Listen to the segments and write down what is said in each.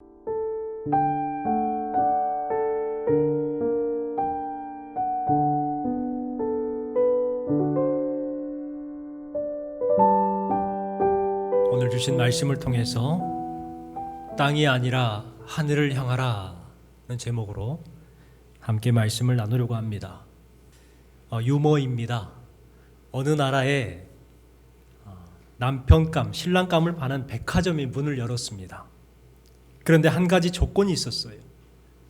오늘 주신 말씀을 통해서 땅이 아니라 하늘을 향하라는 제목으로 함께 말씀을 나누려고 합니다. 유머입니다. 어느 나라에 남편감, 신랑감을 파는 백화점이 문을 열었습니다. 그런데 한 가지 조건이 있었어요.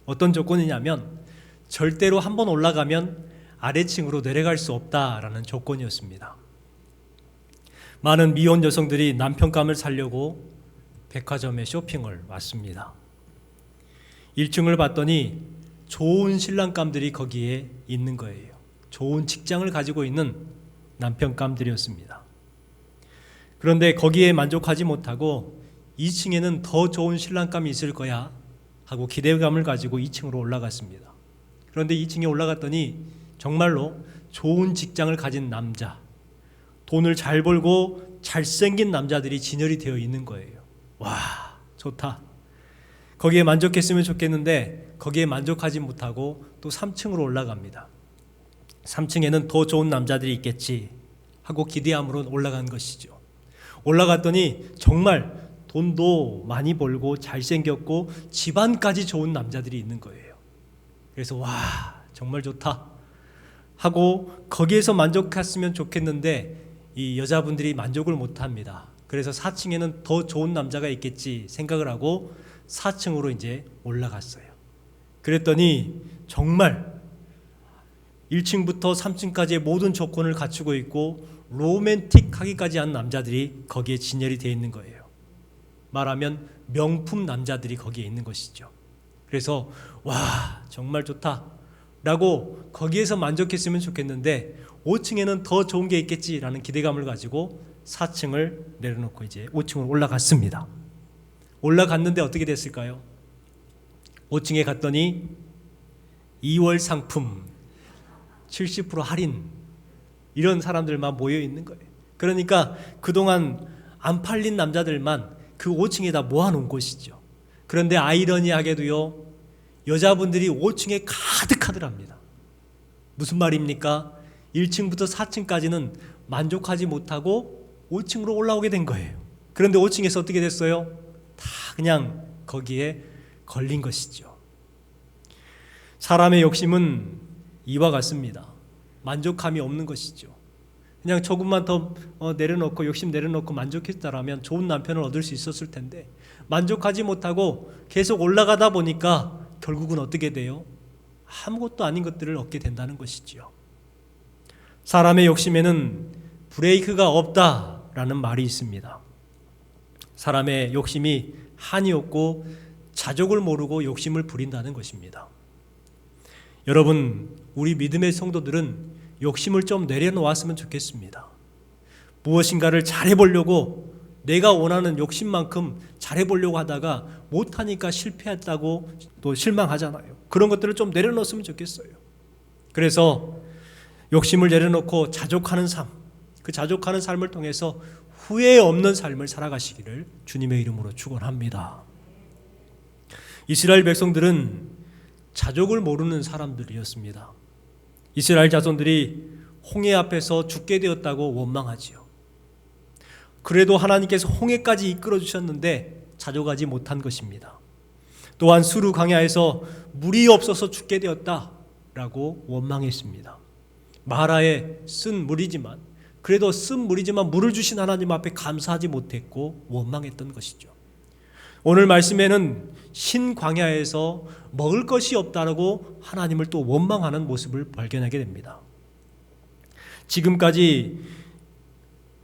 어떤 조건이냐면 절대로 한번 올라가면 아래층으로 내려갈 수 없다라는 조건이었습니다. 많은 미혼 여성들이 남편감을 사려고 백화점에 쇼핑을 왔습니다. 1층을 봤더니 좋은 신랑감들이 거기에 있는 거예요. 좋은 직장을 가지고 있는 남편감들이었습니다. 그런데 거기에 만족하지 못하고 2층에는 더 좋은 신랑감이 있을 거야 하고 기대감을 가지고 2층으로 올라갔습니다. 그런데 2층에 올라갔더니 정말로 좋은 직장을 가진 남자, 돈을 잘 벌고 잘생긴 남자들이 진열이 되어 있는 거예요. 와, 좋다. 거기에 만족했으면 좋겠는데 거기에 만족하지 못하고 또 3층으로 올라갑니다. 3층에는 더 좋은 남자들이 있겠지 하고 기대함으로 올라간 것이죠. 올라갔더니 정말 돈도 많이 벌고 잘생겼고 집안까지 좋은 남자들이 있는 거예요. 그래서 와, 정말 좋다 하고 거기에서 만족했으면 좋겠는데 이 여자분들이 만족을 못합니다. 그래서 4층에는 더 좋은 남자가 있겠지 생각을 하고 4층으로 이제 올라갔어요. 그랬더니 정말 1층부터 3층까지의 모든 조건을 갖추고 있고 로맨틱하기까지 한 남자들이 거기에 진열이 되어 있는 거예요. 말하면 명품 남자들이 거기에 있는 것이죠. 그래서 와, 정말 좋다 라고 거기에서 만족했으면 좋겠는데 5층에는 더 좋은 게 있겠지라는 기대감을 가지고 4층을 내려놓고 이제 5층으로 올라갔습니다. 올라갔는데 어떻게 됐을까요? 5층에 갔더니 2월 상품 70% 할인 이런 사람들만 모여 있는 거예요. 그러니까 그동안 안 팔린 남자들만 그 5층에 다 모아놓은 곳이죠. 그런데 아이러니하게도요, 여자분들이 5층에 가득하더랍니다. 무슨 말입니까? 1층부터 4층까지는 만족하지 못하고 5층으로 올라오게 된 거예요. 그런데 5층에서 어떻게 됐어요? 다 그냥 거기에 걸린 것이죠. 사람의 욕심은 이와 같습니다. 만족함이 없는 것이죠. 그냥 조금만 더 내려놓고 욕심 내려놓고 만족했다라면 좋은 남편을 얻을 수 있었을 텐데 만족하지 못하고 계속 올라가다 보니까 결국은 어떻게 돼요? 아무것도 아닌 것들을 얻게 된다는 것이지요. 사람의 욕심에는 브레이크가 없다라는 말이 있습니다. 사람의 욕심이 한이 없고 자족을 모르고 욕심을 부린다는 것입니다. 여러분, 우리 믿음의 성도들은 욕심을 좀 내려놓았으면 좋겠습니다. 무엇인가를 잘해보려고 내가 원하는 욕심만큼 잘해보려고 하다가 못하니까 실패했다고 또 실망하잖아요. 그런 것들을 좀 내려놓았으면 좋겠어요. 그래서 욕심을 내려놓고 자족하는 삶, 그 자족하는 삶을 통해서 후회 없는 삶을 살아가시기를 주님의 이름으로 축원합니다. 이스라엘 백성들은 자족을 모르는 사람들이었습니다. 이스라엘 자손들이 홍해 앞에서 죽게 되었다고 원망하지요. 그래도 하나님께서 홍해까지 이끌어 주셨는데 자족하지 못한 것입니다. 또한 수르 광야에서 물이 없어서 죽게 되었다라고 원망했습니다. 마라에 쓴 물이지만 그래도 쓴 물이지만 물을 주신 하나님 앞에 감사하지 못했고 원망했던 것이죠. 오늘 말씀에는 신광야에서 먹을 것이 없다라고 하나님을 또 원망하는 모습을 발견하게 됩니다. 지금까지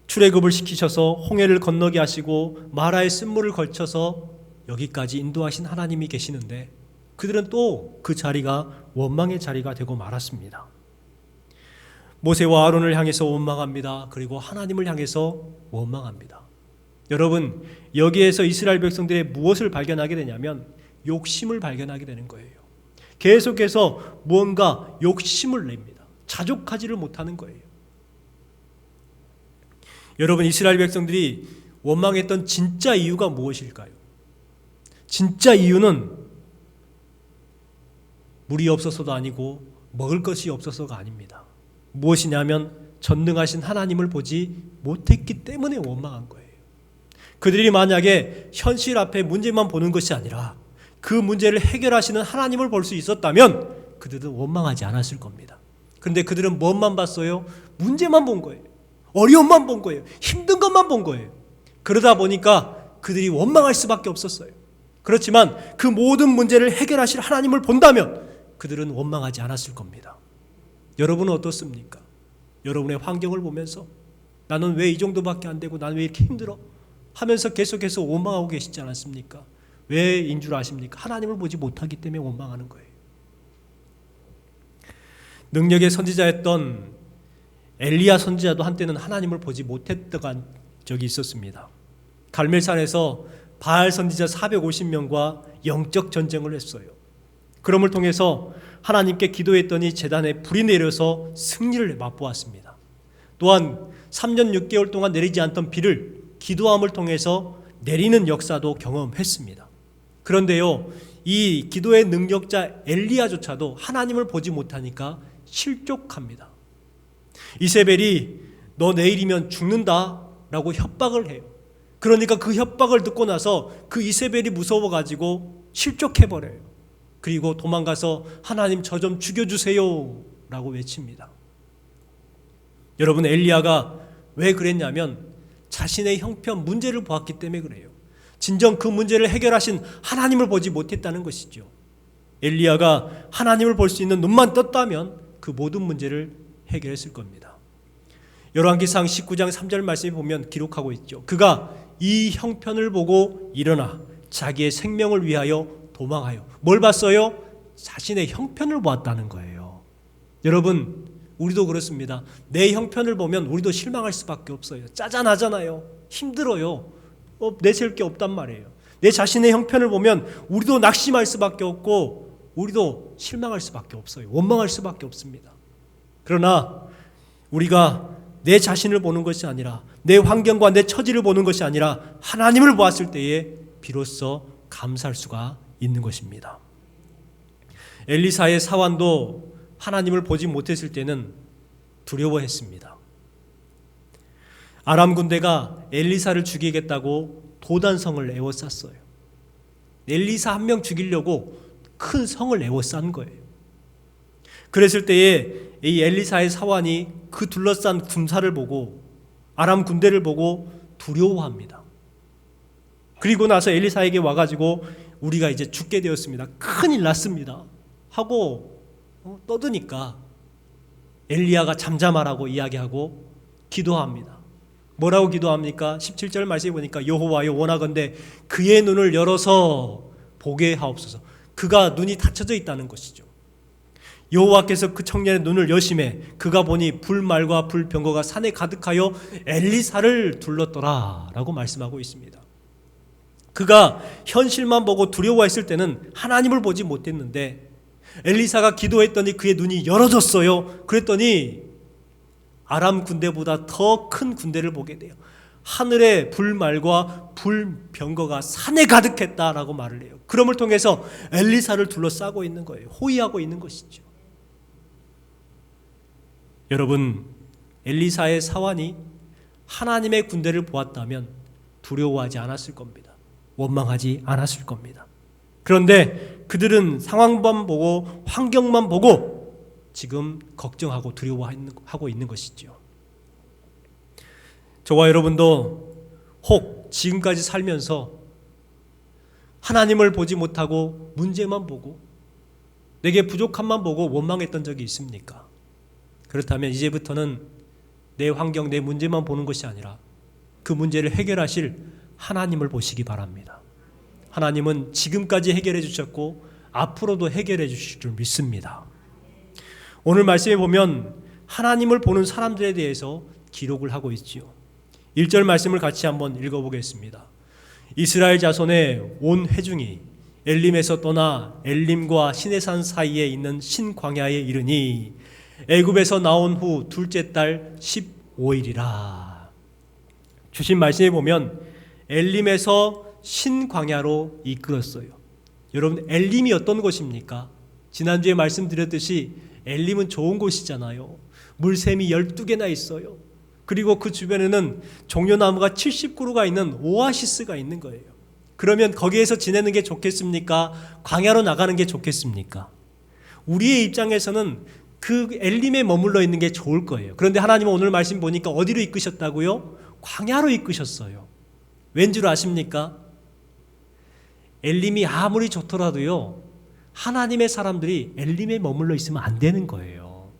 출애굽을 시키셔서 홍해를 건너게 하시고 마라의 쓴물을 걸쳐서 여기까지 인도하신 하나님이 계시는데 그들은 또 그 자리가 원망의 자리가 되고 말았습니다. 모세와 아론을 향해서 원망합니다. 그리고 하나님을 향해서 원망합니다. 여러분, 여기에서 이스라엘 백성들의 무엇을 발견하게 되냐면 욕심을 발견하게 되는 거예요. 계속해서 무언가 욕심을 냅니다. 자족하지를 못하는 거예요. 여러분, 이스라엘 백성들이 원망했던 진짜 이유가 무엇일까요? 진짜 이유는 물이 없어서도 아니고 먹을 것이 없어서가 아닙니다. 무엇이냐면 전능하신 하나님을 보지 못했기 때문에 원망한 거예요. 그들이 만약에 현실 앞에 문제만 보는 것이 아니라 그 문제를 해결하시는 하나님을 볼 수 있었다면 그들은 원망하지 않았을 겁니다. 그런데 그들은 뭐만 봤어요? 문제만 본 거예요. 어려움만 본 거예요. 힘든 것만 본 거예요. 그러다 보니까 그들이 원망할 수밖에 없었어요. 그렇지만 그 모든 문제를 해결하실 하나님을 본다면 그들은 원망하지 않았을 겁니다. 여러분은 어떻습니까? 여러분의 환경을 보면서 나는 왜 이 정도밖에 안 되고 나는 왜 이렇게 힘들어? 하면서 계속해서 원망하고 계시지 않았습니까? 왜인 줄 아십니까? 하나님을 보지 못하기 때문에 원망하는 거예요. 능력의 선지자였던 엘리야 선지자도 한때는 하나님을 보지 못했던 적이 있었습니다. 갈멜산에서 바알 선지자 450명과 영적 전쟁을 했어요. 그럼을 통해서 하나님께 기도했더니 제단에 불이 내려서 승리를 맛보았습니다. 또한 3년 6개월 동안 내리지 않던 비를 기도함을 통해서 내리는 역사도 경험했습니다. 그런데요, 이 기도의 능력자 엘리야조차도 하나님을 보지 못하니까 실족합니다. 이세벨이 너 내일이면 죽는다 라고 협박을 해요. 그러니까 그 협박을 듣고 나서 그 이세벨이 무서워가지고 실족해버려요. 그리고 도망가서 하나님 저 좀 죽여주세요 라고 외칩니다. 여러분, 엘리야가 왜 그랬냐면 자신의 형편 문제를 보았기 때문에 그래요. 진정 그 문제를 해결하신 하나님을 보지 못했다는 것이죠. 엘리야가 하나님을 볼 수 있는 눈만 떴다면 그 모든 문제를 해결했을 겁니다. 열왕기상 19장 3절 말씀에 보면 기록하고 있죠. 그가 이 형편을 보고 일어나 자기의 생명을 위하여 도망하여 뭘 봤어요? 자신의 형편을 보았다는 거예요. 여러분, 우리도 그렇습니다. 내 형편을 보면 우리도 실망할 수밖에 없어요. 짜잔하잖아요. 힘들어요. 내세울 게 없단 말이에요. 내 자신의 형편을 보면 우리도 낙심할 수밖에 없고 우리도 실망할 수밖에 없어요. 원망할 수밖에 없습니다. 그러나 우리가 내 자신을 보는 것이 아니라 내 환경과 내 처지를 보는 것이 아니라 하나님을 보았을 때에 비로소 감사할 수가 있는 것입니다. 엘리사의 사환도 하나님을 보지 못했을 때는 두려워했습니다. 아람 군대가 엘리사를 죽이겠다고 도단성을 에워쌌어요. 엘리사 한 명 죽이려고 큰 성을 에워싼 거예요. 그랬을 때에 이 엘리사의 사환이 그 둘러싼 군사를 보고 아람 군대를 보고 두려워합니다. 그리고 나서 엘리사에게 와가지고 우리가 이제 죽게 되었습니다. 큰일 났습니다. 하고 떠드니까 엘리야가 잠잠하라고 이야기하고 기도합니다. 뭐라고 기도합니까? 17절 말씀에 보니까 여호와여 원하건대 그의 눈을 열어서 보게 하옵소서. 그가 눈이 닫혀져 있다는 것이죠. 여호와께서 그 청년의 눈을 여심해 그가 보니 불말과 불병거가 산에 가득하여 엘리사를 둘렀더라 라고 말씀하고 있습니다. 그가 현실만 보고 두려워했을 때는 하나님을 보지 못했는데 엘리사가 기도했더니 그의 눈이 열어졌어요. 그랬더니 아람 군대보다 더 큰 군대를 보게 돼요. 하늘에 불말과 불병거가 산에 가득했다라고 말을 해요. 그럼을 통해서 엘리사를 둘러싸고 있는 거예요. 호위하고 있는 것이죠. 여러분, 엘리사의 사환이 하나님의 군대를 보았다면 두려워하지 않았을 겁니다. 원망하지 않았을 겁니다. 그런데 그들은 상황만 보고 환경만 보고 지금 걱정하고 두려워하고 있는 것이죠. 저와 여러분도 혹 지금까지 살면서 하나님을 보지 못하고 문제만 보고 내게 부족함만 보고 원망했던 적이 있습니까? 그렇다면 이제부터는 내 환경, 내 문제만 보는 것이 아니라 그 문제를 해결하실 하나님을 보시기 바랍니다. 하나님은 지금까지 해결해 주셨고 앞으로도 해결해 주실 줄 믿습니다. 오늘 말씀에 보면 하나님을 보는 사람들에 대해서 기록을 하고 있지요. 1절 말씀을 같이 한번 읽어보겠습니다. 이스라엘 자손의 온 회중이 엘림에서 떠나 엘림과 시내산 사이에 있는 신광야에 이르니 애굽에서 나온 후 둘째 달 15일이라. 주신 말씀에 보면 엘림에서 신광야로 이끌었어요. 여러분, 엘림이 어떤 곳입니까? 지난주에 말씀드렸듯이 엘림은 좋은 곳이잖아요. 물샘이 12개나 있어요. 그리고 그 주변에는 종려나무가 70그루가 있는 오아시스가 있는 거예요. 그러면 거기에서 지내는 게 좋겠습니까? 광야로 나가는 게 좋겠습니까? 우리의 입장에서는 그 엘림에 머물러 있는 게 좋을 거예요. 그런데 하나님은 오늘 말씀 보니까 어디로 이끄셨다고요? 광야로 이끄셨어요. 왠 줄 아십니까? 엘림이 아무리 좋더라도요, 하나님의 사람들이 엘림에 머물러 있으면 안 되는 거예요.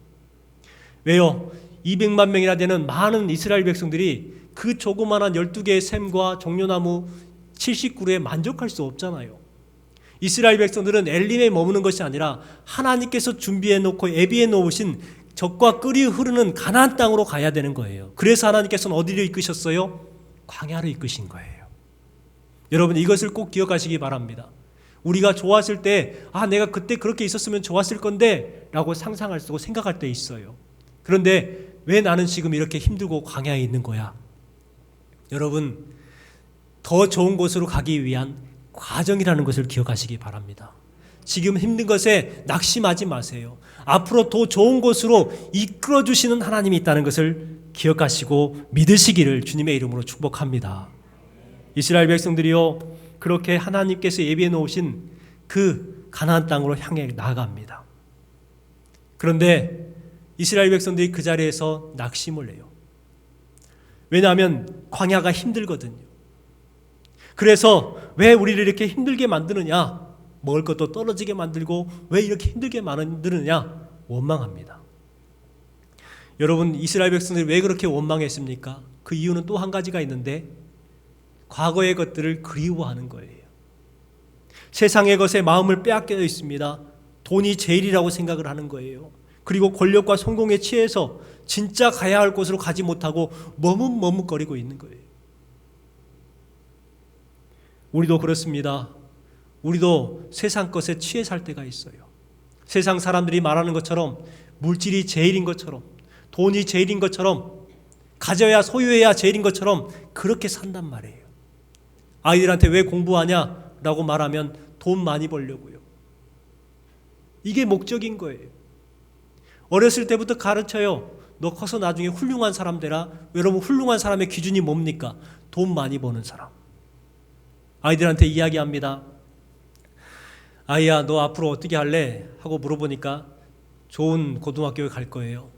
왜요? 200만 명이나 되는 많은 이스라엘 백성들이 그 조그마한 12개의 샘과 종려나무 70그루에 만족할 수 없잖아요. 이스라엘 백성들은 엘림에 머무는 것이 아니라 하나님께서 준비해 놓고 예비해 놓으신 적과 끓이 흐르는 가나안 땅으로 가야 되는 거예요. 그래서 하나님께서는 어디로 이끄셨어요? 광야로 이끄신 거예요. 여러분, 이것을 꼭 기억하시기 바랍니다. 우리가 좋았을 때 내가 그때 그렇게 있었으면 좋았을 건데 라고 상상할 수 있고 생각할 때 있어요. 그런데 왜 나는 지금 이렇게 힘들고 광야에 있는 거야? 여러분, 더 좋은 곳으로 가기 위한 과정이라는 것을 기억하시기 바랍니다. 지금 힘든 것에 낙심하지 마세요. 앞으로 더 좋은 곳으로 이끌어 주시는 하나님이 있다는 것을 기억하시고 믿으시기를 주님의 이름으로 축복합니다. 이스라엘 백성들이요, 그렇게 하나님께서 예비해 놓으신 그 가나안 땅으로 향해 나아갑니다. 그런데 이스라엘 백성들이 그 자리에서 낙심을 해요. 왜냐하면 광야가 힘들거든요. 그래서 왜 우리를 이렇게 힘들게 만드느냐? 먹을 것도 떨어지게 만들고 왜 이렇게 힘들게 만드느냐? 원망합니다. 여러분, 이스라엘 백성들이 왜 그렇게 원망했습니까? 그 이유는 또 한 가지가 있는데 과거의 것들을 그리워하는 거예요. 세상의 것에 마음을 빼앗겨 있습니다. 돈이 제일이라고 생각을 하는 거예요. 그리고 권력과 성공에 취해서 진짜 가야 할 곳으로 가지 못하고 머뭇머뭇거리고 있는 거예요. 우리도 그렇습니다. 우리도 세상 것에 취해 살 때가 있어요. 세상 사람들이 말하는 것처럼 물질이 제일인 것처럼 돈이 제일인 것처럼 가져야 소유해야 제일인 것처럼 그렇게 산단 말이에요. 아이들한테 왜 공부하냐라고 말하면 돈 많이 벌려고요. 이게 목적인 거예요. 어렸을 때부터 가르쳐요. 너 커서 나중에 훌륭한 사람 되라. 여러분, 훌륭한 사람의 기준이 뭡니까? 돈 많이 버는 사람. 아이들한테 이야기합니다. 아이야, 너 앞으로 어떻게 할래? 하고 물어보니까 좋은 고등학교에 갈 거예요.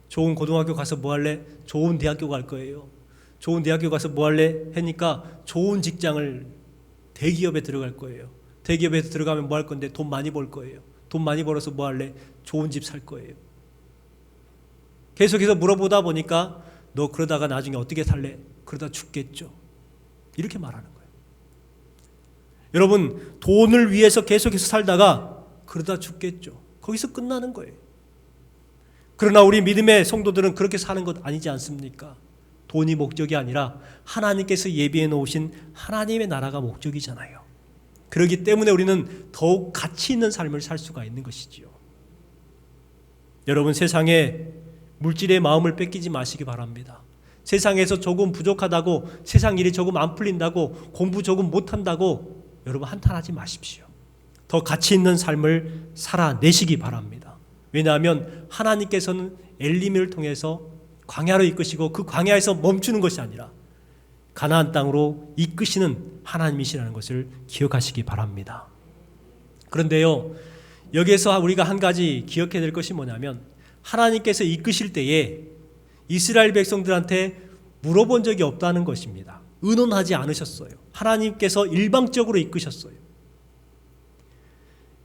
좋은 고등학교 가서 뭐 할래? 좋은 대학교 갈 거예요. 좋은 대학교 가서 뭐 할래? 하니까 좋은 직장을 대기업에 들어갈 거예요. 대기업에 들어가면 뭐 할 건데 돈 많이 벌 거예요. 돈 많이 벌어서 뭐 할래? 좋은 집 살 거예요. 계속해서 물어보다 보니까 너 그러다가 나중에 어떻게 살래? 그러다 죽겠죠. 이렇게 말하는 거예요. 여러분, 돈을 위해서 계속해서 살다가 그러다 죽겠죠. 거기서 끝나는 거예요. 그러나 우리 믿음의 성도들은 그렇게 사는 것 아니지 않습니까? 돈이 목적이 아니라 하나님께서 예비해 놓으신 하나님의 나라가 목적이잖아요. 그렇기 때문에 우리는 더욱 가치 있는 삶을 살 수가 있는 것이지요. 여러분, 세상에 물질의 마음을 뺏기지 마시기 바랍니다. 세상에서 조금 부족하다고, 세상 일이 조금 안 풀린다고, 공부 조금 못한다고 여러분 한탄하지 마십시오. 더 가치 있는 삶을 살아내시기 바랍니다. 왜냐하면 하나님께서는 엘림을 통해서 광야로 이끄시고 그 광야에서 멈추는 것이 아니라 가나안 땅으로 이끄시는 하나님이시라는 것을 기억하시기 바랍니다. 그런데요, 여기에서 우리가 한 가지 기억해야 될 것이 뭐냐면 하나님께서 이끄실 때에 이스라엘 백성들한테 물어본 적이 없다는 것입니다. 의논하지 않으셨어요. 하나님께서 일방적으로 이끄셨어요.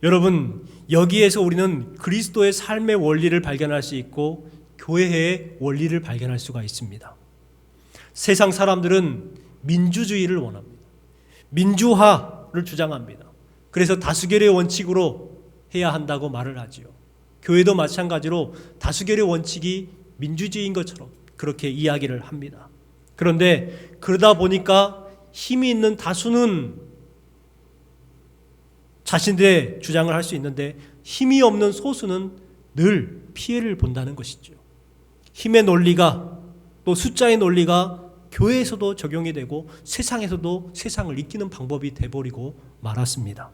여러분, 여기에서 우리는 그리스도의 삶의 원리를 발견할 수 있고 교회의 원리를 발견할 수가 있습니다. 세상 사람들은 민주주의를 원합니다. 민주화를 주장합니다. 그래서 다수결의 원칙으로 해야 한다고 말을 하지요. 교회도 마찬가지로 다수결의 원칙이 민주주의인 것처럼 그렇게 이야기를 합니다. 그런데 그러다 보니까 힘이 있는 다수는 자신들의 주장을 할 수 있는데 힘이 없는 소수는 늘 피해를 본다는 것이죠. 힘의 논리가 또 숫자의 논리가 교회에서도 적용이 되고 세상에서도 세상을 이기는 방법이 돼버리고 말았습니다.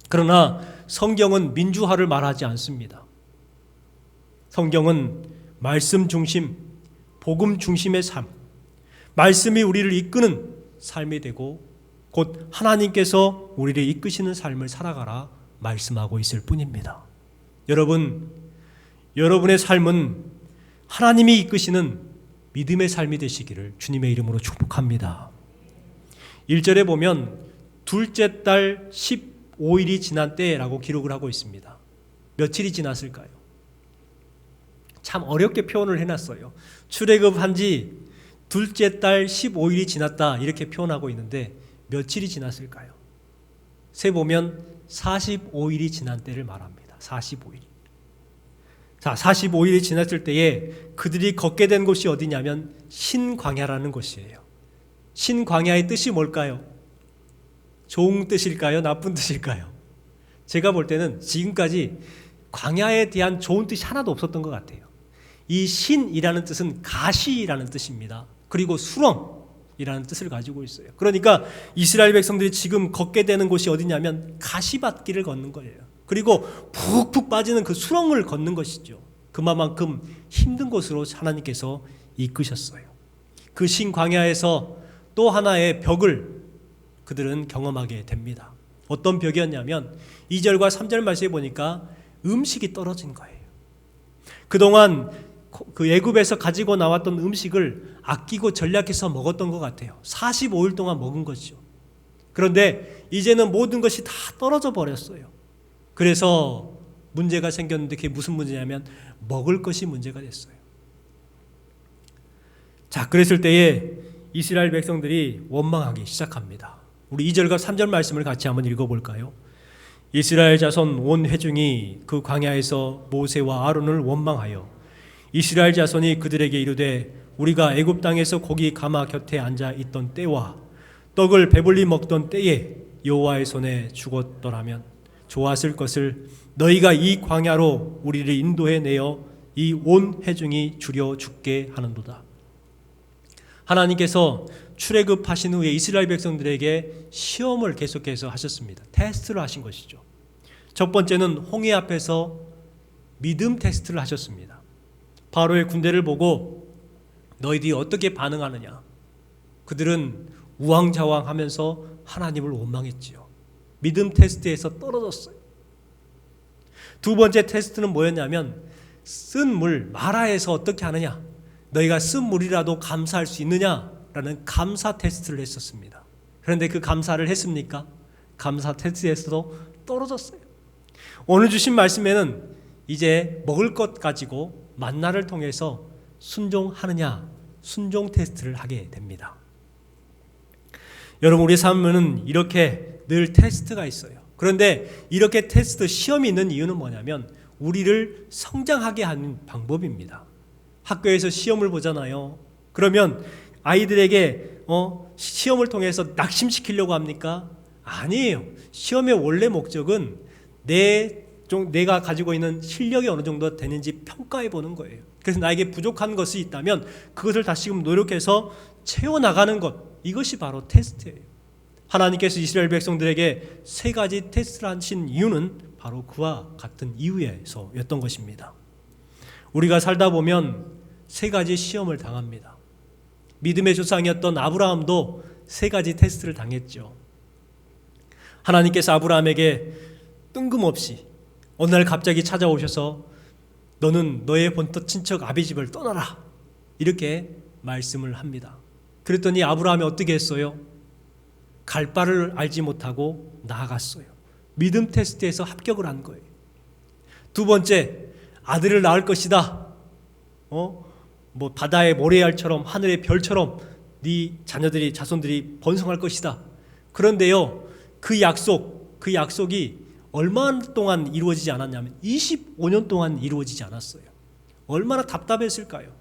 그러나 성경은 민주화를 말하지 않습니다. 성경은 말씀 중심, 복음 중심의 삶, 말씀이 우리를 이끄는 삶이 되고 곧 하나님께서 우리를 이끄시는 삶을 살아가라 말씀하고 있을 뿐입니다. 여러분, 여러분의 삶은 하나님이 이끄시는 믿음의 삶이 되시기를 주님의 이름으로 축복합니다. 1절에 보면 둘째 달 15일이 지난 때라고 기록을 하고 있습니다. 며칠이 지났을까요? 참 어렵게 표현을 해놨어요. 출애굽한 지 둘째 달 15일이 지났다 이렇게 표현하고 있는데 며칠이 지났을까요? 세보면 45일이 지난 때를 말합니다. 45일. 자, 45일이 지났을 때에 그들이 걷게 된 곳이 어디냐면 신광야라는 곳이에요. 신광야의 뜻이 뭘까요? 좋은 뜻일까요? 나쁜 뜻일까요? 제가 볼 때는 지금까지 광야에 대한 좋은 뜻이 하나도 없었던 것 같아요. 이 신이라는 뜻은 가시라는 뜻입니다. 그리고 수렁이라는 뜻을 가지고 있어요. 그러니까 이스라엘 백성들이 지금 걷게 되는 곳이 어디냐면 가시밭길을 걷는 거예요. 그리고 푹푹 빠지는 그 수렁을 걷는 것이죠. 그만큼 힘든 곳으로 하나님께서 이끄셨어요. 그 신광야에서 또 하나의 벽을 그들은 경험하게 됩니다. 어떤 벽이었냐면 2절과 3절 말씀에 보니까 음식이 떨어진 거예요. 그동안 그 애굽에서 가지고 나왔던 음식을 아끼고 전략해서 먹었던 것 같아요. 45일 동안 먹은 거죠. 그런데 이제는 모든 것이 다 떨어져 버렸어요. 그래서 문제가 생겼는데 그게 무슨 문제냐면 먹을 것이 문제가 됐어요. 자, 그랬을 때에 이스라엘 백성들이 원망하기 시작합니다. 우리 2절과 3절 말씀을 같이 한번 읽어볼까요? 이스라엘 자손 온 회중이 그 광야에서 모세와 아론을 원망하여 이스라엘 자손이 그들에게 이르되 우리가 애굽 땅에서 고기 가마 곁에 앉아 있던 때와 떡을 배불리 먹던 때에 여호와의 손에 죽었더라면 좋았을 것을 너희가 이 광야로 우리를 인도해 내어 이 온 회중이 죽여 죽게 하는도다. 하나님께서 출애굽하신 후에 이스라엘 백성들에게 시험을 계속해서 하셨습니다. 테스트를 하신 것이죠. 첫 번째는 홍해 앞에서 믿음 테스트를 하셨습니다. 바로의 군대를 보고 너희들이 어떻게 반응하느냐. 그들은 우왕좌왕하면서 하나님을 원망했지요. 믿음 테스트에서 떨어졌어요. 두 번째 테스트는 뭐였냐면 쓴 물, 마라에서 어떻게 하느냐. 너희가 쓴 물이라도 감사할 수 있느냐라는 감사 테스트를 했었습니다. 그런데 그 감사를 했습니까? 감사 테스트에서도 떨어졌어요. 오늘 주신 말씀에는 이제 먹을 것 가지고 만나를 통해서 순종하느냐, 순종 테스트를 하게 됩니다. 여러분, 우리 삶에는 이렇게 늘 테스트가 있어요. 그런데 이렇게 테스트, 시험이 있는 이유는 뭐냐면 우리를 성장하게 하는 방법입니다. 학교에서 시험을 보잖아요. 그러면 아이들에게 시험을 통해서 낙심시키려고 합니까? 아니에요. 시험의 원래 목적은 내가 가지고 있는 실력이 어느 정도 되는지 평가해 보는 거예요. 그래서 나에게 부족한 것이 있다면 그것을 다시금 노력해서 채워나가는 것, 이것이 바로 테스트예요. 하나님께서 이스라엘 백성들에게 세 가지 테스트를 하신 이유는 바로 그와 같은 이유에서였던 것입니다. 우리가 살다 보면 세 가지 시험을 당합니다. 믿음의 조상이었던 아브라함도 세 가지 테스트를 당했죠. 하나님께서 아브라함에게 뜬금없이 어느 날 갑자기 찾아오셔서 너는 너의 본토 친척 아비집을 떠나라 이렇게 말씀을 합니다. 그랬더니 아브라함이 어떻게 했어요? 갈 바를 알지 못하고 나아갔어요. 믿음 테스트에서 합격을 한 거예요. 두 번째, 아들을 낳을 것이다. 바다의 모래알처럼 하늘의 별처럼 네 자손들이 번성할 것이다. 그런데요, 그 약속이 얼마 동안 이루어지지 않았냐면 25년 동안 이루어지지 않았어요. 얼마나 답답했을까요?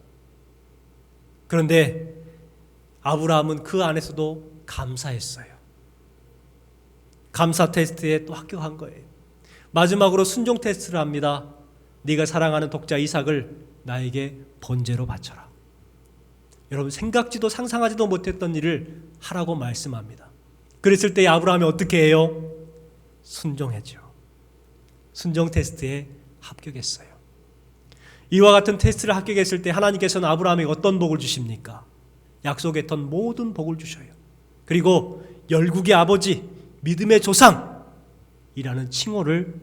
그런데 아브라함은 그 안에서도 감사했어요. 감사 테스트에 또 합격한 거예요. 마지막으로 순종 테스트를 합니다. 네가 사랑하는 독자 이삭을 나에게 번제로 바쳐라. 여러분 생각지도 상상하지도 못했던 일을 하라고 말씀합니다. 그랬을 때 아브라함이 어떻게 해요? 순종했죠. 순종 테스트에 합격했어요. 이와 같은 테스트를 합격했을 때 하나님께서는 아브라함에게 어떤 복을 주십니까? 약속했던 모든 복을 주셔요. 그리고 열국의 아버지, 믿음의 조상이라는 칭호를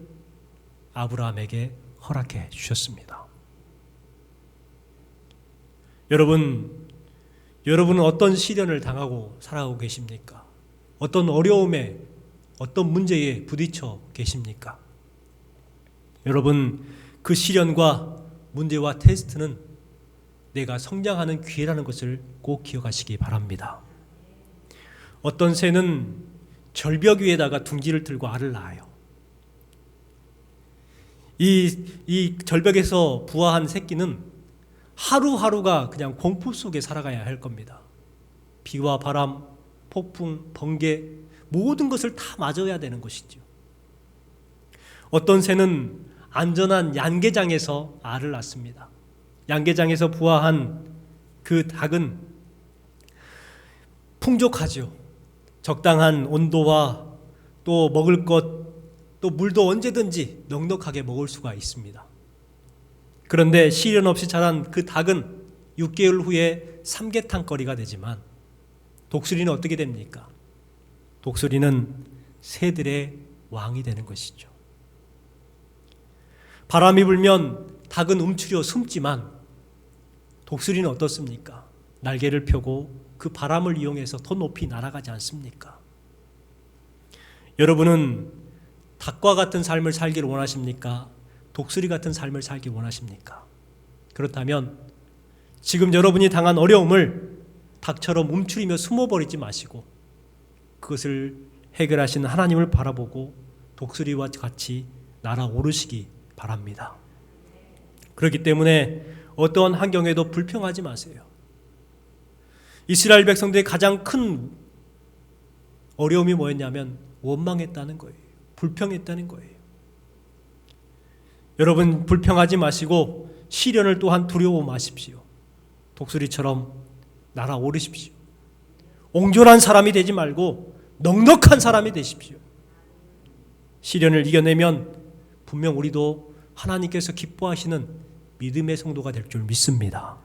아브라함에게 허락해 주셨습니다. 여러분은 어떤 시련을 당하고 살아가고 계십니까? 어떤 어려움에, 어떤 문제에 부딪혀 계십니까? 여러분, 그 시련과 문제와 테스트는 내가 성장하는 기회라는 것을 꼭 기억하시기 바랍니다. 어떤 새는 절벽 위에다가 둥지를 틀고 알을 낳아요. 이 절벽에서 부화한 새끼는 하루하루가 그냥 공포 속에 살아가야 할 겁니다. 비와 바람, 폭풍, 번개 모든 것을 다 맞아야 되는 것이죠. 어떤 새는 안전한 양계장에서 알을 낳습니다. 양계장에서 부화한 그 닭은 풍족하죠. 적당한 온도와 또 먹을 것, 또 물도 언제든지 넉넉하게 먹을 수가 있습니다. 그런데 시련 없이 자란 그 닭은 6개월 후에 삼계탕거리가 되지만 독수리는 어떻게 됩니까? 독수리는 새들의 왕이 되는 것이죠. 바람이 불면 닭은 움츠려 숨지만 독수리는 어떻습니까? 날개를 펴고 그 바람을 이용해서 더 높이 날아가지 않습니까? 여러분은 닭과 같은 삶을 살기를 원하십니까? 독수리 같은 삶을 살기 원하십니까? 그렇다면 지금 여러분이 당한 어려움을 닭처럼 움츠리며 숨어버리지 마시고 그것을 해결하시는 하나님을 바라보고 독수리와 같이 날아오르시기 바랍니다. 그렇기 때문에 어떠한 환경에도 불평하지 마세요. 이스라엘 백성들의 가장 큰 어려움이 뭐였냐면 원망했다는 거예요. 불평했다는 거예요. 여러분 불평하지 마시고 시련을 또한 두려워 마십시오. 독수리처럼 날아오르십시오. 옹졸한 사람이 되지 말고 넉넉한 사람이 되십시오. 시련을 이겨내면 분명 우리도 하나님께서 기뻐하시는 믿음의 성도가 될 줄 믿습니다.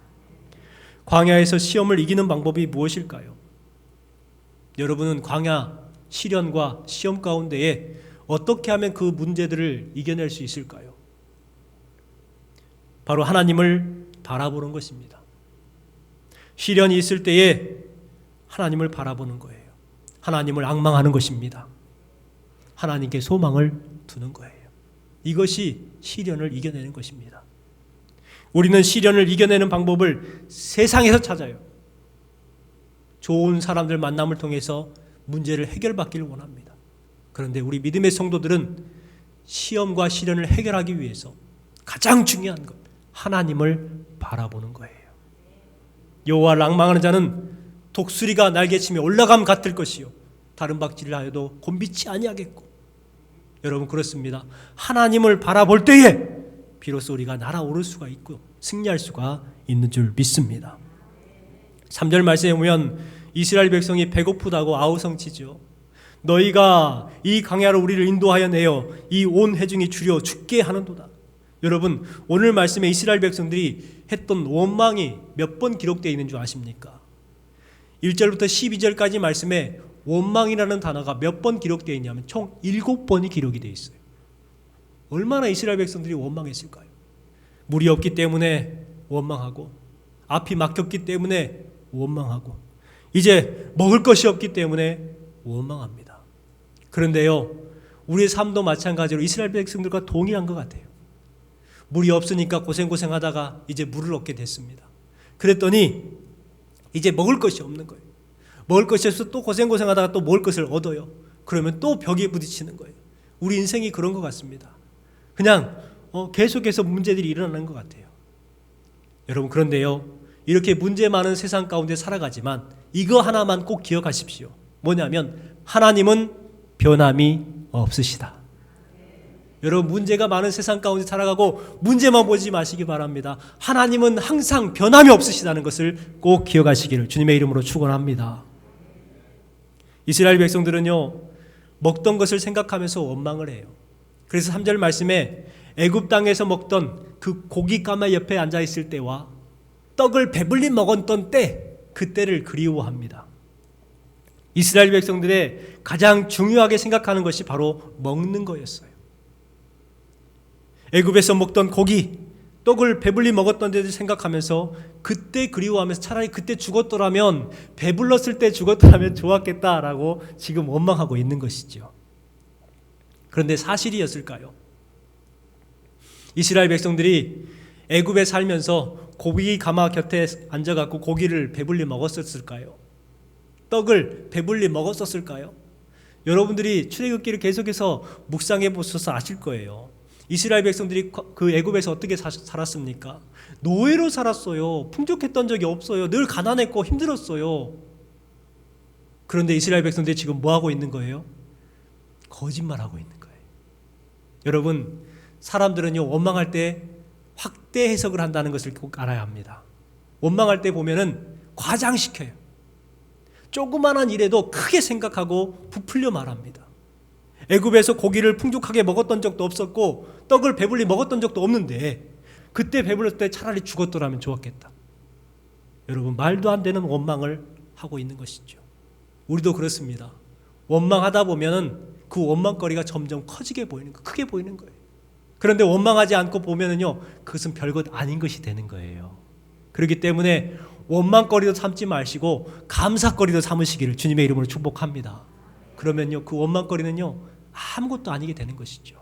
광야에서 시험을 이기는 방법이 무엇일까요? 여러분은 광야, 시련과 시험 가운데에 어떻게 하면 그 문제들을 이겨낼 수 있을까요? 바로 하나님을 바라보는 것입니다. 시련이 있을 때에 하나님을 바라보는 거예요. 하나님을 앙망하는 것입니다. 하나님께 소망을 두는 거예요. 이것이 시련을 이겨내는 것입니다. 우리는 시련을 이겨내는 방법을 세상에서 찾아요. 좋은 사람들 만남을 통해서 문제를 해결받기를 원합니다. 그런데 우리 믿음의 성도들은 시험과 시련을 해결하기 위해서 가장 중요한 것, 하나님을 바라보는 거예요. 여호와를 앙망하는 자는 독수리가 날개치며 올라감 같을 것이요 다른 박질을 하여도 곤비치 아니하겠고. 여러분 그렇습니다. 하나님을 바라볼 때에 비로소 우리가 날아오를 수가 있고 승리할 수가 있는 줄 믿습니다. 3절 말씀에 보면 이스라엘 백성이 배고프다고 아우성치죠. 너희가 이 광야로 우리를 인도하여 내어 이 온 회중이 주려 죽게 하는도다. 여러분 오늘 말씀에 이스라엘 백성들이 했던 원망이 몇 번 기록되어 있는 줄 아십니까? 1절부터 12절까지 말씀에 원망이라는 단어가 몇 번 기록되어 있냐면 총 7번이 기록이 되어 있어요. 얼마나 이스라엘 백성들이 원망했을까요? 물이 없기 때문에 원망하고 앞이 막혔기 때문에 원망하고 이제 먹을 것이 없기 때문에 원망합니다. 그런데요 우리의 삶도 마찬가지로 이스라엘 백성들과 동일한 것 같아요. 물이 없으니까 고생하다가 이제 물을 얻게 됐습니다. 그랬더니 이제 먹을 것이 없는 거예요. 먹을 것이 없어서 또 고생하다가 또 먹을 것을 얻어요. 그러면 또 벽에 부딪히는 거예요. 우리 인생이 그런 것 같습니다. 그냥 계속해서 문제들이 일어나는 것 같아요. 여러분 그런데요 이렇게 문제 많은 세상 가운데 살아가지만 이거 하나만 꼭 기억하십시오. 뭐냐면 하나님은 변함이 없으시다. 여러분, 문제가 많은 세상 가운데 살아가고 문제만 보지 마시기 바랍니다. 하나님은 항상 변함이 없으시다는 것을 꼭 기억하시기를 주님의 이름으로 축원합니다. 이스라엘 백성들은요, 먹던 것을 생각하면서 원망을 해요. 그래서 3절 말씀에 애굽 땅에서 먹던 그 고기 가마 옆에 앉아 있을 때와 떡을 배불리 먹었던 때, 그때를 그리워합니다. 이스라엘 백성들의 가장 중요하게 생각하는 것이 바로 먹는 거였어요. 애굽에서 먹던 고기, 떡을 배불리 먹었던 데를 생각하면서 그때 그리워하면서 차라리 그때 죽었더라면, 배불렀을 때 죽었더라면 좋았겠다라고 지금 원망하고 있는 것이죠. 그런데 사실이었을까요? 이스라엘 백성들이 애굽에 살면서 고기 가마 곁에 앉아갖고 고기를 배불리 먹었을까요? 떡을 배불리 먹었을까요? 여러분들이 출애굽기를 계속해서 묵상해 보셔서 아실 거예요. 이스라엘 백성들이 그 애굽에서 어떻게 살았습니까? 노예로 살았어요. 풍족했던 적이 없어요. 늘 가난했고 힘들었어요. 그런데 이스라엘 백성들이 지금 뭐 하고 있는 거예요? 거짓말하고 있는 거예요. 여러분, 사람들은요, 원망할 때 확대 해석을 한다는 것을 꼭 알아야 합니다. 원망할 때 보면은 과장시켜요. 조그만한 일에도 크게 생각하고 부풀려 말합니다. 애굽에서 고기를 풍족하게 먹었던 적도 없었고 떡을 배불리 먹었던 적도 없는데 그때 배불렀을 때 차라리 죽었더라면 좋았겠다. 여러분, 말도 안 되는 원망을 하고 있는 것이죠. 우리도 그렇습니다. 원망하다 보면은 그 원망거리가 점점 커지게 보이는 거, 크게 보이는 거예요. 그런데 원망하지 않고 보면은요, 그것은 별것 아닌 것이 되는 거예요. 그렇기 때문에 원망거리도 삼지 마시고 감사거리도 삼으시기를 주님의 이름으로 축복합니다. 그러면요, 그 원망거리는요, 아무것도 아니게 되는 것이죠.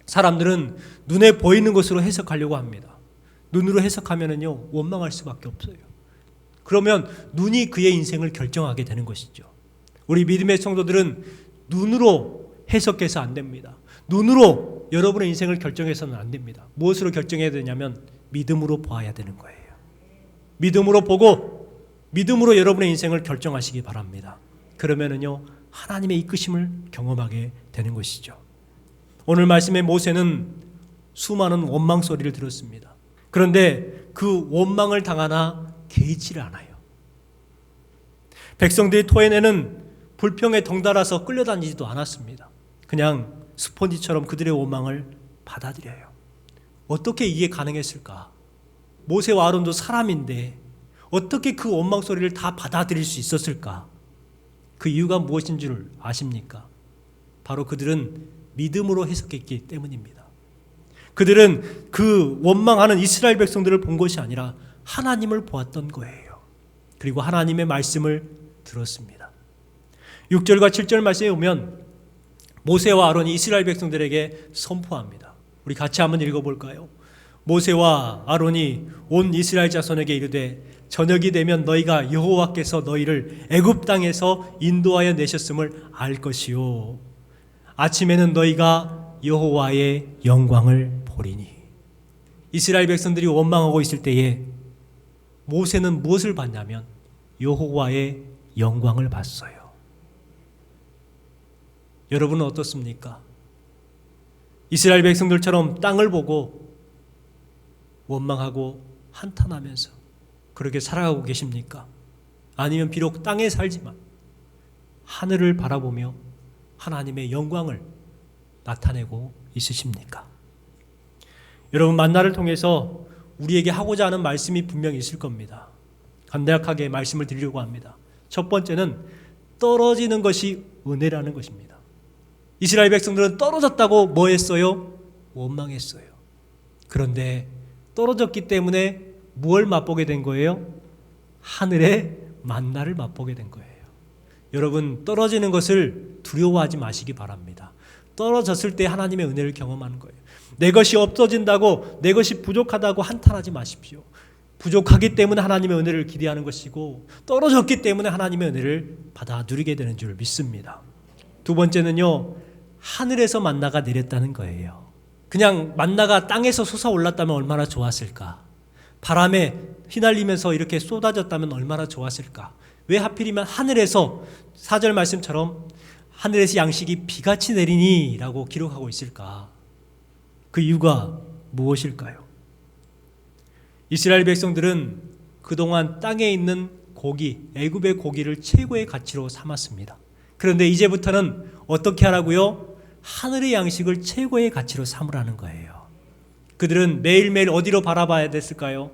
사람들은 눈에 보이는 것으로 해석하려고 합니다. 눈으로 해석하면은요, 원망할 수밖에 없어요. 그러면 눈이 그의 인생을 결정하게 되는 것이죠. 우리 믿음의 성도들은 눈으로 해석해서 안 됩니다. 눈으로 여러분의 인생을 결정해서는 안 됩니다. 무엇으로 결정해야 되냐면 믿음으로 보아야 되는 거예요. 믿음으로 보고 믿음으로 여러분의 인생을 결정하시기 바랍니다. 그러면은요, 하나님의 이끄심을 경험하게 되는 것이죠. 오늘 말씀의 모세는 수많은 원망 소리를 들었습니다. 그런데 그 원망을 당하나 개의치를 않아요. 백성들이 토해내는 불평에 덩달아서 끌려다니지도 않았습니다. 그냥 스폰지처럼 그들의 원망을 받아들여요. 어떻게 이게 가능했을까? 모세와 아론도 사람인데 어떻게 그 원망 소리를 다 받아들일 수 있었을까? 그 이유가 무엇인 줄 아십니까? 바로 그들은 믿음으로 해석했기 때문입니다. 그들은 그 원망하는 이스라엘 백성들을 본 것이 아니라 하나님을 보았던 거예요. 그리고 하나님의 말씀을 들었습니다. 6절과 7절 말씀에 보면 모세와 아론이 이스라엘 백성들에게 선포합니다. 우리 같이 한번 읽어볼까요? 모세와 아론이 온 이스라엘 자손에게 이르되 저녁이 되면 너희가 여호와께서 너희를 애굽 땅에서 인도하여 내셨음을 알 것이요 아침에는 너희가 여호와의 영광을 보리니. 이스라엘 백성들이 원망하고 있을 때에 모세는 무엇을 봤냐면 여호와의 영광을 봤어요. 여러분은 어떻습니까? 이스라엘 백성들처럼 땅을 보고 원망하고 한탄하면서 그렇게 살아가고 계십니까? 아니면 비록 땅에 살지만 하늘을 바라보며 하나님의 영광을 나타내고 있으십니까? 여러분, 만나를 통해서 우리에게 하고자 하는 말씀이 분명히 있을 겁니다. 간략하게 말씀을 드리려고 합니다. 첫 번째는 떨어지는 것이 은혜라는 것입니다. 이스라엘 백성들은 떨어졌다고 뭐 했어요? 원망했어요. 그런데 떨어졌기 때문에 무엇을 맛보게 된 거예요? 하늘의 만나를 맛보게 된 거예요. 여러분, 떨어지는 것을 두려워하지 마시기 바랍니다. 떨어졌을 때 하나님의 은혜를 경험하는 거예요. 내 것이 없어진다고, 내 것이 부족하다고 한탄하지 마십시오. 부족하기 때문에 하나님의 은혜를 기대하는 것이고 떨어졌기 때문에 하나님의 은혜를 받아 누리게 되는 줄 믿습니다. 두 번째는요, 하늘에서 만나가 내렸다는 거예요. 그냥 만나가 땅에서 솟아올랐다면 얼마나 좋았을까? 바람에 휘날리면서 이렇게 쏟아졌다면 얼마나 좋았을까? 왜 하필이면 하늘에서 4절 말씀처럼 하늘에서 양식이 비같이 내리니 라고 기록하고 있을까? 그 이유가 무엇일까요? 이스라엘 백성들은 그동안 땅에 있는 고기, 애굽의 고기를 최고의 가치로 삼았습니다. 그런데 이제부터는 어떻게 하라고요? 하늘의 양식을 최고의 가치로 삼으라는 거예요. 그들은 매일매일 어디로 바라봐야 됐을까요?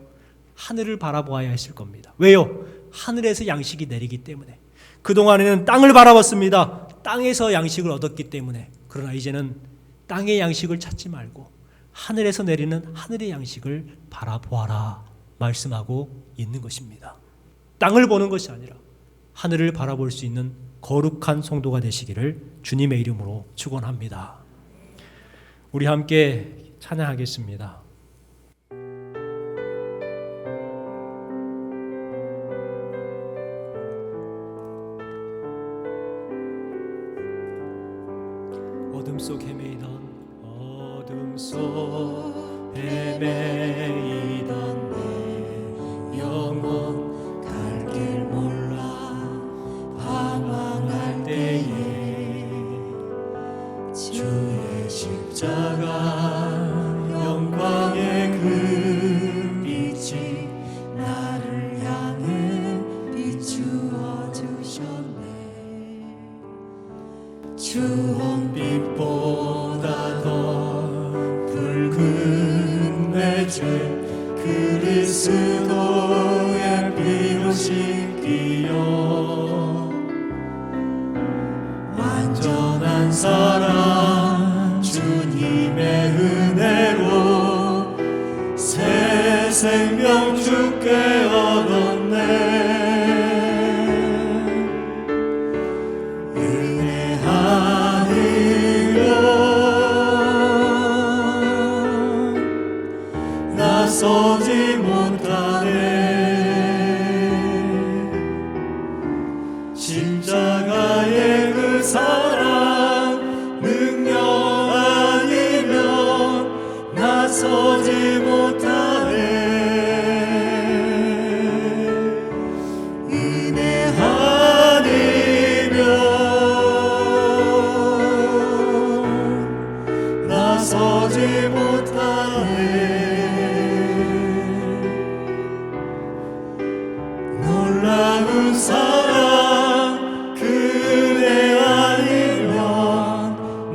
하늘을 바라보아야 했을 겁니다. 왜요? 하늘에서 양식이 내리기 때문에. 그동안에는 땅을 바라봤습니다. 땅에서 양식을 얻었기 때문에. 그러나 이제는 땅의 양식을 찾지 말고 하늘에서 내리는 하늘의 양식을 바라보아라 말씀하고 있는 것입니다. 땅을 보는 것이 아니라 하늘을 바라볼 수 있는 거룩한 성도가 되시기를 주님의 이름으로 축원합니다. 우리 함께 찬양하겠습니다. 어둠 속 헤매이던 내 영혼 갈 길 몰라 방황할 때에 주의 십자가 영광의 그 빛이 나를 향해 비추어 주셨네. 주홍빛보다 더 붉은 내 죄 그리스도의 피로 씻기어 완전한 사랑 주님의 은혜로 새 생명 주께 얻었네. 은혜 아니면 나서지 못하네. 십자가의 그 사랑 능력 아니면 나서지 못하네. 은혜 아니면 나서지 못하네. 놀라운 사랑 그대 아니면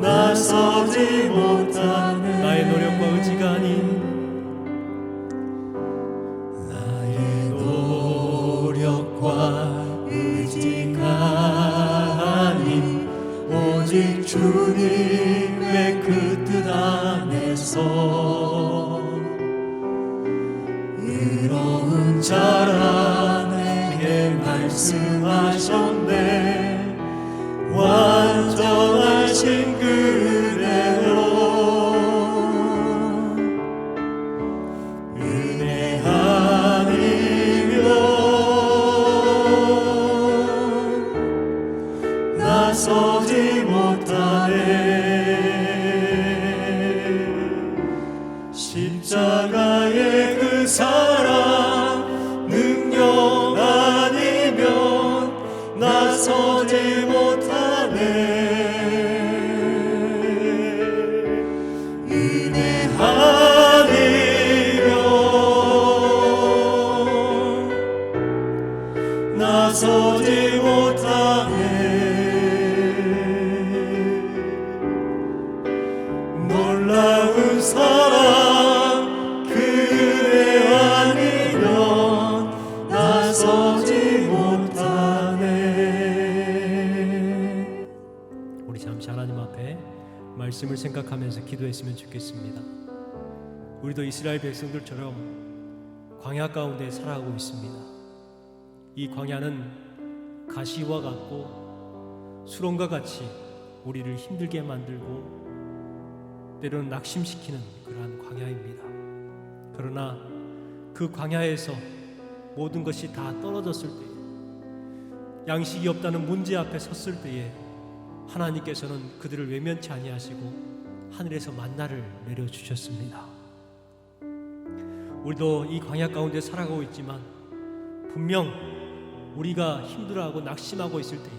나서지 못하네. 나의 노력과 의지가 아닌 나의 노력과 의지가 아닌 오직 주님의 그 뜻 안에서 의로운 자라 내게 말씀하셨네. 완전하신 그대로 은혜 아니면 나서지 못하네. 십자가의 그 사랑 능력 아니면 나서지 못하네. 은혜 아니면 나서지 못하네. 놀라운 사랑 그대 아니면 나서지 못하네. 우리 잠시 하나님 앞에 말씀을 생각하면서 기도했으면 좋겠습니다. 우리도 이스라엘 백성들처럼 광야 가운데 살아가고 있습니다. 이 광야는 가시와 같고 수렁과 같이 우리를 힘들게 만들고 때로는 낙심시키는 그러한 광야입니다. 그러나 그 광야에서 모든 것이 다 떨어졌을 때에, 양식이 없다는 문제 앞에 섰을 때에 하나님께서는 그들을 외면치 아니하시고 하늘에서 만나를 내려주셨습니다. 우리도 이 광야 가운데 살아가고 있지만 분명 우리가 힘들어하고 낙심하고 있을 때에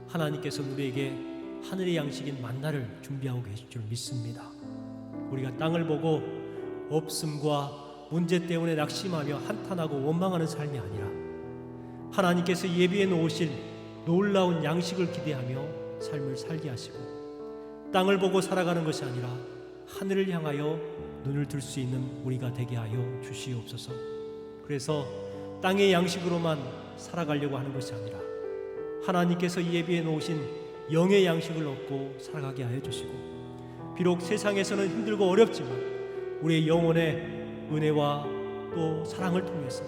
하나님께서는 우리에게 하늘의 양식인 만나를 준비하고 계실 줄 믿습니다. 우리가 땅을 보고 없음과 문제 때문에 낙심하며 한탄하고 원망하는 삶이 아니라 하나님께서 예비해 놓으실 놀라운 양식을 기대하며 삶을 살게 하시고 땅을 보고 살아가는 것이 아니라 하늘을 향하여 눈을 들 수 있는 우리가 되게 하여 주시옵소서. 그래서 땅의 양식으로만 살아가려고 하는 것이 아니라 하나님께서 예비해 놓으신 영의 양식을 얻고 살아가게 하여 주시고, 비록 세상에서는 힘들고 어렵지만 우리의 영혼의 은혜와 또 사랑을 통해서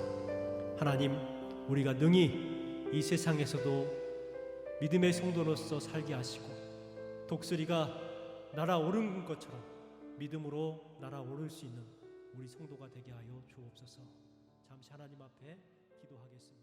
하나님, 우리가 능히 이 세상에서도 믿음의 성도로서 살게 하시고 독수리가 날아오른 것처럼 믿음으로 날아오를 수 있는 우리 성도가 되게 하여 주옵소서. 잠시 하나님 앞에 기도하겠습니다.